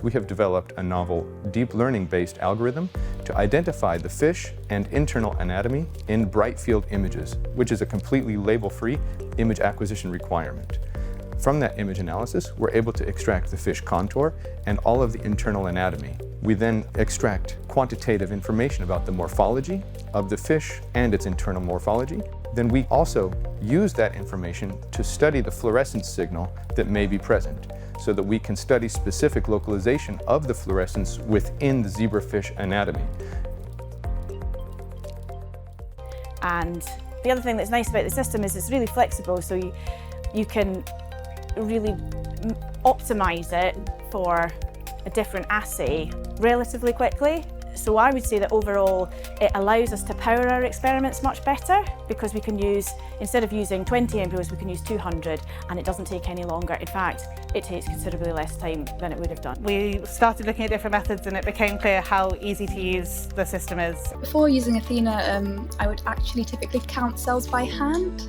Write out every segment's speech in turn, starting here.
we have developed a novel deep learning-based algorithm to identify the fish and internal anatomy in bright field images, which is a completely label-free image acquisition requirement. From that image analysis, we're able to extract the fish contour and all of the internal anatomy. We then extract quantitative information about the morphology of the fish and its internal morphology. Then we also use that information to study the fluorescence signal that may be present, so that we can study specific localization of the fluorescence within the zebrafish anatomy. And the other thing that's nice about the system is it's really flexible, so you can really optimize it for a different assay relatively quickly. So I would say that overall it allows us to power our experiments much better, because we can use, instead of using 20 embryos, we can use 200, and it doesn't take any longer. In fact, it takes considerably less time than it would have done. We started looking at different methods and it became clear how easy to use the system is. Before using Athena, I would actually typically count cells by hand.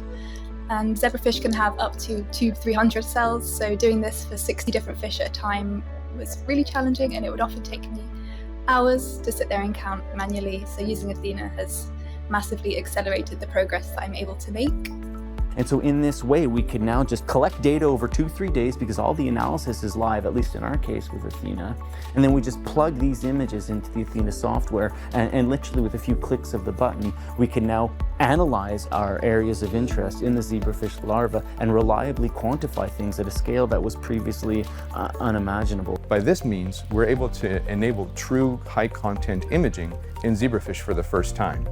And zebrafish can have up to 200-300 cells, so doing this for 60 different fish at a time was really challenging, and it would often take me hours to sit there and count manually. So using Athena has massively accelerated the progress that I'm able to make. And so in this way, we can now just collect data over 2-3 days, because all the analysis is live, at least in our case with Athena. And then we just plug these images into the Athena software, and literally with a few clicks of the button, we can now analyze our areas of interest in the zebrafish larva and reliably quantify things at a scale that was previously unimaginable. By this means, we're able to enable true high-content imaging in zebrafish for the first time.